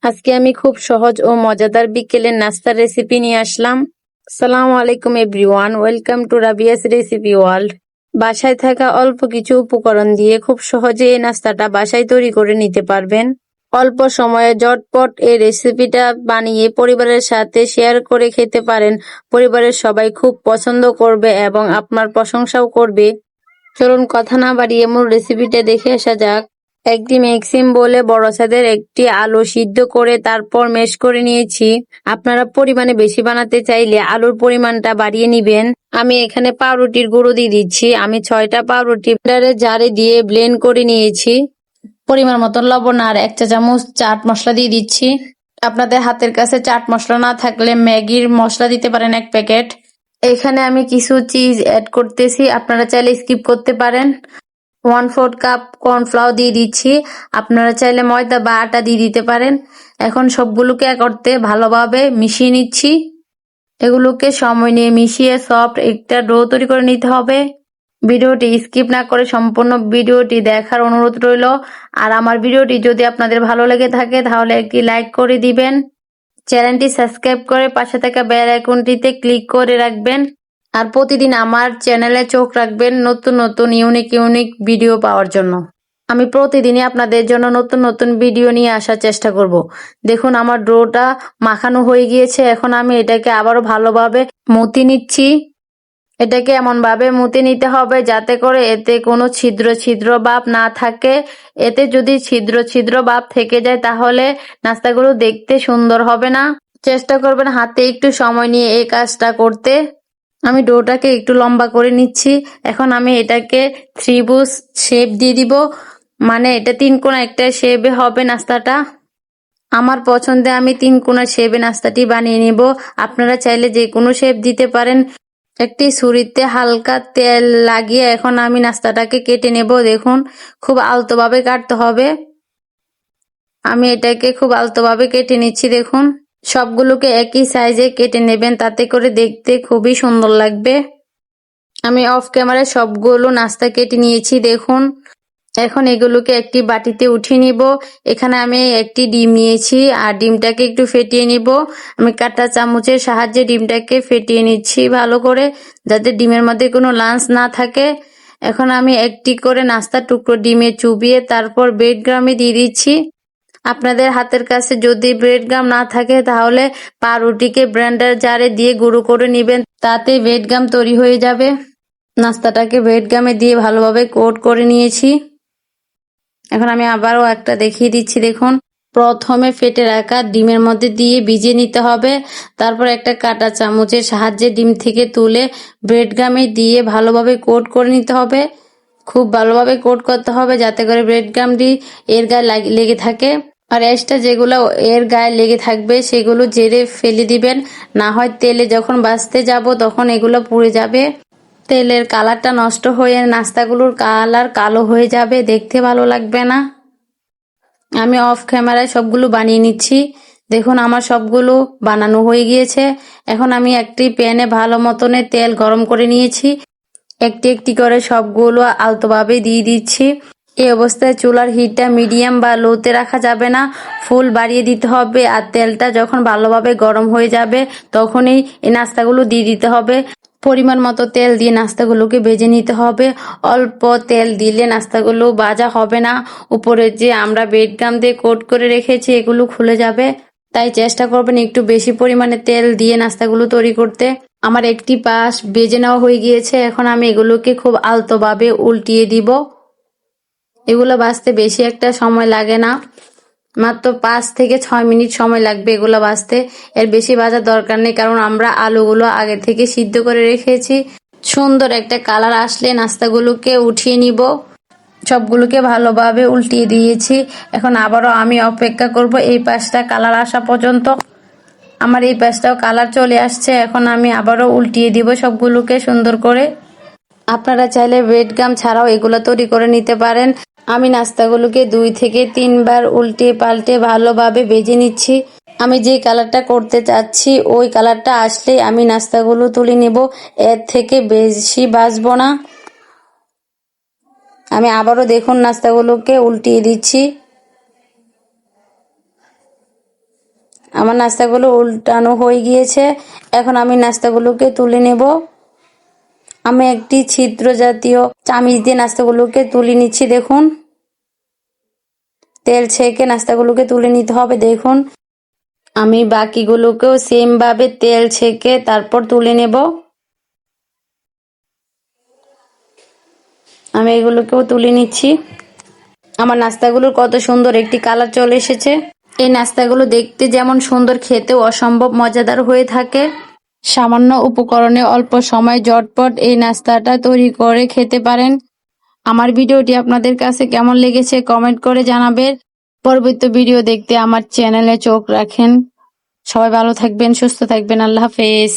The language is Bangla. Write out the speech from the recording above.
আজকে আমি খুব সহজ ও মজাদার বিকেলের নাস্তার রেসিপি নিয়ে আসলাম। আসসালামু আলাইকুম everyone, welcome to Rabia's recipe world. বাসায় থাকা অল্প কিছু উপকরণ দিয়ে খুব সহজে এই নাস্তাটা বাসায় তৈরি করে নিতে পারবেন। অল্প সময়ে ঝটপট এই রেসিপিটা বানিয়ে পরিবারের সাথে শেয়ার করে খেতে পারেন। পরিবারের সবাই খুব পছন্দ করবে এবং আপনার প্রশংসাও করবে। চলুন কথা না বাড়িয়ে মূল রেসিপিটা দেখে আসা যাক। একটি মিক্সিং বোলে বড় সাইজের একটি আলু সিদ্ধ করে তারপর ম্যাশ করে নিয়েছি। আপনারা পরিমাণে বেশি বানাতে চাইলে আলুর পরিমাণটা বাড়িয়ে নিবেন। আমি এখানে পাউরুটির গুঁড়ো দিয়ে দিচ্ছি। আমি 6টা পাউরুটি ব্লেন্ডারে জারে দিয়ে ব্লেন্ড করে নিয়েছি। পরিমাণ মতো লবণ আর 1 চা চামচ চাট মশলা দিয়ে দিচ্ছি। আপনাদের হাতের কাছে চাট মশলা না থাকলে ম্যাগির মশলা দিতে পারেন 1 প্যাকেট। এখানে আমি কিছু চিজ অ্যাড করতেছি, আপনারা চাইলে স্কিপ করতে পারেন। 1/4 কাপ কর্নফ্লাওয়ার দিয়ে দিচ্ছি। আপনারা চাইলে ময়দা বা আটা দিয়ে দিতে পারেন। এখন সবগুলোকে করতে ভালোভাবে মিশিয়ে নিচ্ছি। এগুলোকে সময় নিয়ে মিশিয়ে সফট একটা ডো তৈরি করে নিতে হবে। ভিডিওটি স্কিপ না করে সম্পূর্ণ ভিডিওটি দেখার অনুরোধ রইল। আর আমার ভিডিওটি যদি আপনাদের ভালো লেগে থাকে তাহলে একটি লাইক করে দিবেন। চ্যানেলটি সাবস্ক্রাইব করে পাশে থাকা বেল আইকনটিতে ক্লিক করে রাখবেন। আর প্রতিদিন আমার চ্যানেলে চোখ রাখবেন নতুন নতুন ইউনিক ভিডিও পাওয়ার জন্য। আমি প্রতিদিনই আপনাদের জন্য নতুন নতুন ভিডিও নিয়ে আসার চেষ্টা করব। দেখুন আমার ডোটা মাখানো হয়ে গিয়েছে। এখন আমি এটাকে আবারও ভালোভাবে মথে নিচ্ছি। এটাকে এমন ভাবে মুতে নিতে হবে যাতে করে এতে কোনো ছিদ্র ভাব না থাকে। এতে যদি ছিদ্র ভাব থেকে যায় তাহলে নাস্তাগুলো দেখতে সুন্দর হবে না। চেষ্টা করবেন হাতে একটু সময় নিয়ে এই কাজটা করতে। আমি ডোটাকে একটু লম্বা করে নিচ্ছি। এখন আমি এটাকে ত্রিভুজ শেপ দিয়ে দিব, মানে এটা 3 কোণা একটা শেপে হবে নাস্তাটা। আমার পছন্দে আমি 3 কোণা শেপে নাস্তাটি বানিয়ে নিব। আপনারা চাইলে যে কোনো শেপ দিতে পারেন। একটি ছুরিতে হালকা তেল লাগিয়ে এখন আমি নাস্তাটাকে কেটে নেব। দেখুন খুব আলতোভাবে কাটতে হবে। আমি এটাকে খুব আলতোভাবে কেটে নিচ্ছি। দেখুন সবগুলোকে একই সাইজে কেটে নেবেন, তাতে করে দেখতে খুবই সুন্দর লাগবে। আমি অফ ক্যামেরায় সবগুলো নাস্তা কেটে নিয়েছি। দেখুন এখন এগুলোকে একটি বাটিতে উঠিয়ে নিব। এখানে আমি একটি ডিম নিয়েছি আর ডিমটাকে একটু ফেটিয়ে নিব। আমি কাঁটা চামচের সাহায্যে ডিমটাকে ফেটিয়ে নিচ্ছি ভালো করে, যাতে ডিমের মধ্যে কোনো লাঞ্চ না থাকে। এখন আমি একটি করে নাস্তার টুকরো ডিমে চুবিয়ে তারপর ব্রেড গ্রামে দিয়ে দিচ্ছি। আপনাদের হাতের কাছে যদি ব্রেড গাম না থাকে তাহলে পাউরুটিকে ব্লেন্ডার জারে দিয়ে গুঁড়ো করে নেবেন, তাতে ব্রেড গাম তৈরি হয়ে যাবে। নাস্তাটাকে ব্রেড গামে দিয়ে ভালোভাবে কোট করে নিয়েছি। এখন আমি আবারও একটা দেখিয়ে দিচ্ছি। দেখুন প্রথমে ফেটে রাখা ডিমের মধ্যে দিয়ে ভিজিয়ে নিতে হবে। তারপর একটা কাঁটা চামচের সাহায্যে ডিম থেকে তুলে ব্রেড গামে দিয়ে ভালোভাবে কোট করে নিতে হবে। খুব ভালোভাবে কোট করতে হবে যাতে করে ব্রেড গামটি এর গায়ে লেগে থাকে। আর এক্সট্রা যেগুলো এর গায়ে লেগে থাকবে সেগুলো ঝেড়ে ফেলে দিবেন, না হয় তেলে যখন ভাজতে যাব তখন এগুলো পুড়ে যাবে। তেলের কালারটা নষ্ট হয়ে নাস্তাগুলোর কালার কালো হয়ে যাবে, দেখতে ভালো লাগবে না। আমি অফ ক্যামেরায় সবগুলো বানিয়ে নিচ্ছি। দেখুন আমার সবগুলো বানানো হয়ে গিয়েছে। এখন আমি একটি প্যানে ভালো মতনে তেল গরম করে নিয়েছি। একটি একটি করে সবগুলো আলতোভাবে দিয়ে দিচ্ছি। এই অবস্থায় চুলার হিটটা মিডিয়াম বা লোতে রাখা যাবে না, ফুল বাড়িয়ে দিতে হবে। আর তেলটা যখন ভালোভাবে গরম হয়ে যাবে তখনই এই নাস্তাগুলো দিয়ে দিতে হবে। পরিমাণ মতো তেল দিয়ে নাস্তাগুলোকে ভেজে নিতে হবে। অল্প তেল দিলে নাস্তাগুলো ভাজা হবে না। উপরে যে আমরা ব্রেড গাম দিয়ে কোট করে রেখেছি এগুলো খুলে যাবে। তাই চেষ্টা করবেন একটু বেশি পরিমাণে তেল দিয়ে নাস্তাগুলো তৈরি করতে। আমার একটি পাশ ভেজে নেওয়া হয়ে গিয়েছে। এখন আমি এগুলোকে খুব আলতোভাবে উল্টিয়ে দিব। এগুলো ভাজতে বেশি একটা সময় লাগে না, মাত্র 5 থেকে 6 মিনিট সময় লাগবে এগুলো ভাজতে। এর বেশি ভাজার দরকার নেই, কারণ আমরা আলুগুলো আগে থেকে সিদ্ধ করে রেখেছি। সুন্দর একটা কালার আসলে নাস্তাগুলোকে উঠিয়ে নিব। সবগুলোকে ভালোভাবে উল্টিয়ে দিয়েছি। এখন আবারও আমি অপেক্ষা করব এই পাশটা কালার আসা পর্যন্ত। আমার এই পাশটাও কালার চলে আসছে। এখন আমি আবারও উল্টিয়ে দিব সবগুলোকে সুন্দর করে। আপনারা চাইলে ব্রেড গাম ছাড়াও এগুলো তৈরি করে নিতে পারেন। আমি নাস্তাগুলোকে 2 থেকে 3 বার উল্টে পাল্টে ভালোভাবে ভেজে নিচ্ছি। আমি যে কালারটা করতে চাচ্ছি ওই কালারটা আসলেই আমি নাস্তাগুলো তুলে নেব, এর থেকে বেশি ভাজবো না। আমি আবারও দেখুন নাস্তাগুলোকে উল্টিয়ে দিচ্ছি। আমার নাস্তাগুলো উল্টানো হয়ে গিয়েছে। এখন আমি নাস্তাগুলোকে তুলে নেব। আমি একটি ছিদ্র জাতীয় চামিচ দিয়ে নাস্তাগুলোকে তুলে নিচ্ছি। দেখুন, তেল ছেঁকে নাস্তাগুলোকে তুলে নিতে হবে। দেখুন, আমি বাকিগুলোকেও সেম ভাবে তেল ছেঁকে তারপর তুলে নেব। আমি এগুলোকেও তুলে নিচ্ছি। আমার নাস্তাগুলোর কত সুন্দর একটি কালার চলে এসেছে। এই নাস্তাগুলো দেখতে যেমন সুন্দর, খেতেও অসম্ভব মজাদার হয়ে থাকে। সামান্য উপকরণে অল্প সময় ঝটপট এই নাস্তাটা তৈরি করে খেতে পারেন। আমার ভিডিওটি আপনাদের কাছে কেমন লেগেছে কমেন্ট করে জানাবেন। পরবর্তী ভিডিও দেখতে আমার চ্যানেলে চোখ রাখেন। সবাই ভালো থাকবেন, সুস্থ থাকবেন। আল্লাহ হাফেজ।